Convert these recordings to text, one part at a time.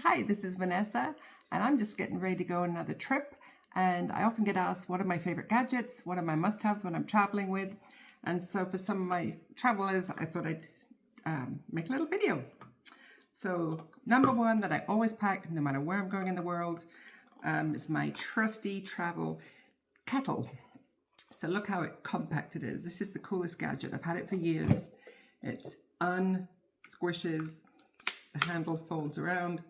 Hi, this is Vanessa, and I'm just getting ready to go on another trip. And I often get asked, what are my favorite gadgets? What are my must-haves when I'm traveling with? And so for some of my travelers, I thought I'd make a little video. So number one that I always pack, no matter where I'm going in the world, is my trusty travel kettle. So look how compact it is. This is the coolest gadget. I've had it for years. It unsquishes, the handle folds around,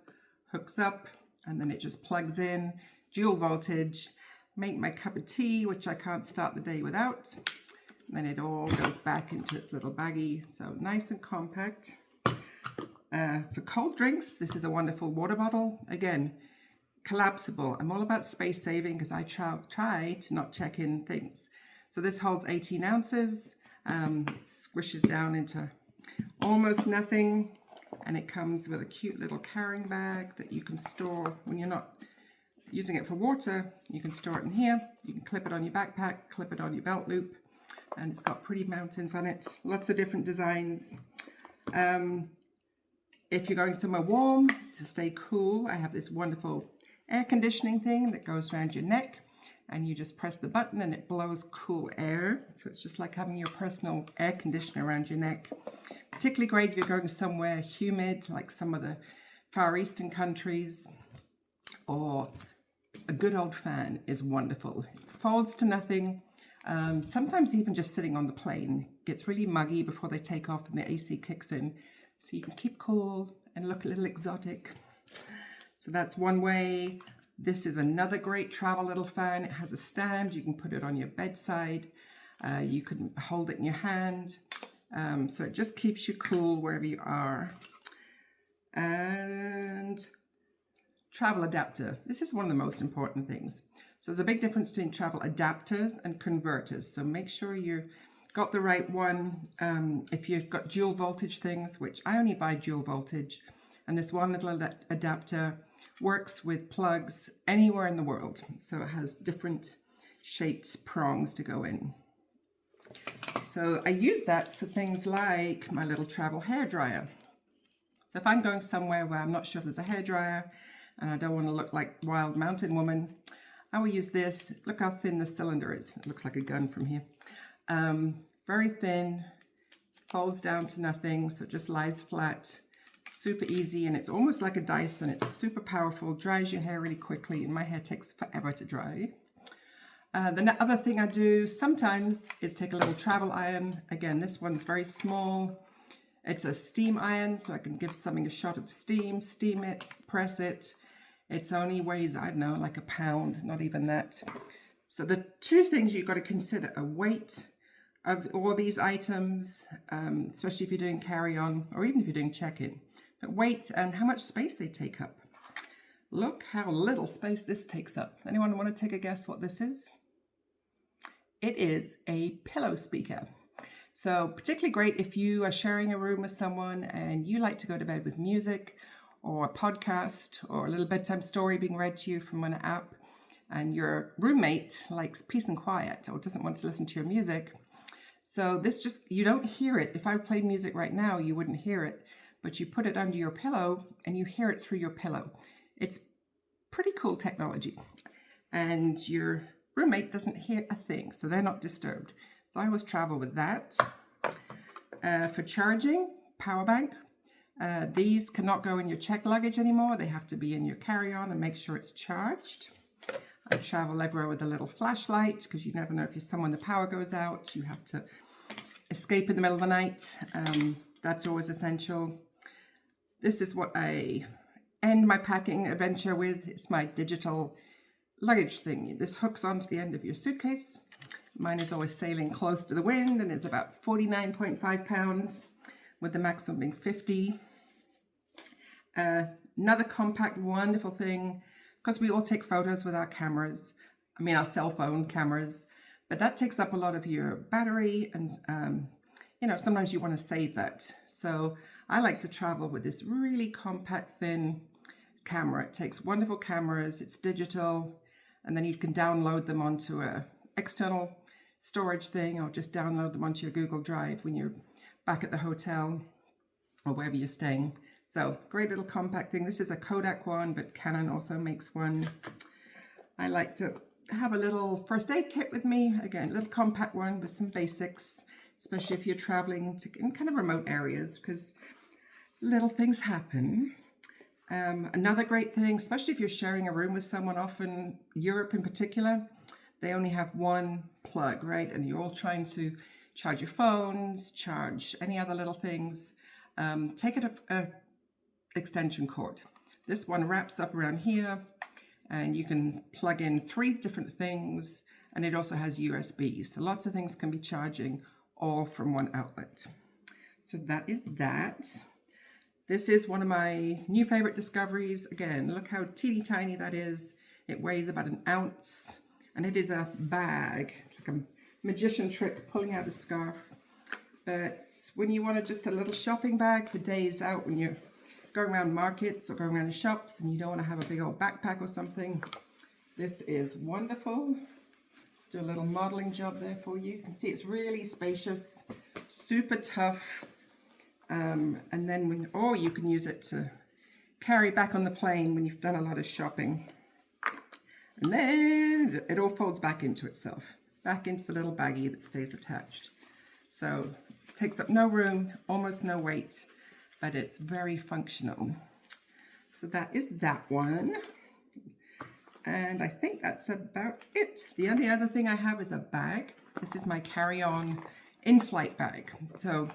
hooks up, and then it just plugs in, dual voltage, make my cup of tea, which I can't start the day without. And then it all goes back into its little baggie. So nice and compact. For cold drinks, this is a wonderful water bottle. Again, collapsible. I'm all about space saving because I try to not check in things. So this holds 18 ounces. It squishes down into almost nothing. And it comes with a cute little carrying bag that you can store when you're not using it for water. You can store it in here. You can clip it on your backpack, clip it on your belt loop. And it's got pretty mountains on it. Lots of different designs. If you're going somewhere warm to stay cool, I have this wonderful air conditioning thing that goes around your neck. And you just press the button and it blows cool air. So it's just like having your personal air conditioner around your neck. Particularly great if you're going somewhere humid, like some of the Far Eastern countries, or a good old fan is wonderful. It folds to nothing. Sometimes even just sitting on the plane gets really muggy before they take off and the AC kicks in. So you can keep cool and look a little exotic. So that's one way. This is another great travel little fan. It has a stand. You can put it on your bedside. You can hold it in your hand. So it just keeps you cool wherever you are. And travel adapter. This is one of the most important things. So there's a big difference between travel adapters and converters. So make sure you've got the right one. If you've got dual voltage things, which I only buy dual voltage, and this one little adapter works with plugs anywhere in the world. So it has different shaped prongs to go in. So I use that for things like my little travel hairdryer. So if I'm going somewhere where I'm not sure if there's a hairdryer and I don't want to look like Wild Mountain Woman, I will use this. Look how thin the cylinder is. It looks like a gun from here. Very thin, folds down to nothing, so it just lies flat. Super easy, and it's almost like a Dyson. It's super powerful, dries your hair really quickly, and my hair takes forever to dry. The other thing I do sometimes is take a little travel iron. Again, this one's very small. It's a steam iron, so I can give something a shot of steam, steam it, press it. It only weighs, I don't know, like a pound, not even that. So the two things you've got to consider are weight of all these items, especially if you're doing carry-on or even if you're doing check-in. But weight and how much space they take up. Look how little space this takes up. Anyone want to take a guess what this is? It is a pillow speaker. So particularly great if you are sharing a room with someone and you like to go to bed with music or a podcast or a little bedtime story being read to you from an app, and your roommate likes peace and quiet or doesn't want to listen to your music. So this just, you don't hear it. If I play music right now, you wouldn't hear it, but you put it under your pillow and you hear it through your pillow. It's pretty cool technology. And your roommate doesn't hear a thing, so they're not disturbed. So I always travel with that. For charging, power bank. These cannot go in your checked luggage anymore. They have to be in your carry-on and make sure it's charged. I travel everywhere with a little flashlight because you never know if you're someone the power goes out. You have to escape in the middle of the night. That's always essential. This is what I end my packing adventure with. It's my digital luggage thing. This hooks onto the end of your suitcase. Mine is always sailing close to the wind, and it's about 49.5 pounds with the maximum being 50. Another compact, wonderful thing, because we all take photos with our cameras. I mean, our cell phone cameras, but that takes up a lot of your battery, and sometimes you want to save that. So I like to travel with this really compact, thin camera. It takes wonderful cameras. It's digital, and then you can download them onto a external storage thing, or just download them onto your Google Drive when you're back at the hotel or wherever you're staying. So great little compact thing. This is a Kodak one, but Canon also makes one. I like to have a little first aid kit with me. Again, a little compact one with some basics, especially if you're traveling to in kind of remote areas, because little things happen. Another great thing, especially if you're sharing a room with someone, often Europe in particular, they only have one plug, right? And you're all trying to charge your phones, charge any other little things. Take a extension cord. This one wraps up around here, and you can plug in 3 different things, and it also has USB. So lots of things can be charging all from one outlet. So that is that. This is one of my new favorite discoveries. Again, look how teeny tiny that is. It weighs about an ounce, and it is a bag. It's like a magician trick pulling out a scarf. But when you want just a little shopping bag for days out, when you're going around markets or going around the shops and you don't want to have a big old backpack or something, this is wonderful. Do a little modeling job there for you. You can see it's really spacious, super tough. And then or you can use it to carry back on the plane when you've done a lot of shopping. And then it all folds back into itself, back into the little baggie that stays attached. So it takes up no room, almost no weight, but it's very functional. So that is that one. And I think that's about it. The only other thing I have is a bag. This is my carry-on in-flight bag. So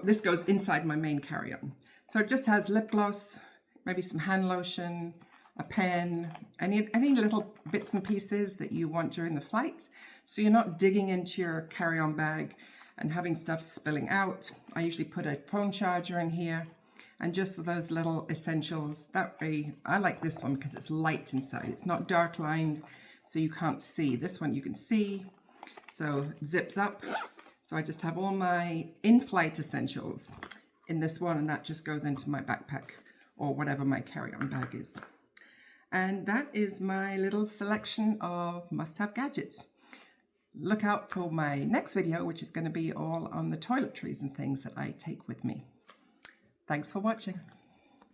this goes inside my main carry-on. So it just has lip gloss, maybe some hand lotion, a pen, any little bits and pieces that you want during the flight. So you're not digging into your carry-on bag and having stuff spilling out. I usually put a phone charger in here and just those little essentials. That way, I like this one because it's light inside. It's not dark lined, so you can't see. This one you can see, so it zips up. So I just have all my in-flight essentials in this one, and that just goes into my backpack or whatever my carry-on bag is. And that is my little selection of must-have gadgets. Look out for my next video, which is going to be all on the toiletries and things that I take with me. Thanks for watching.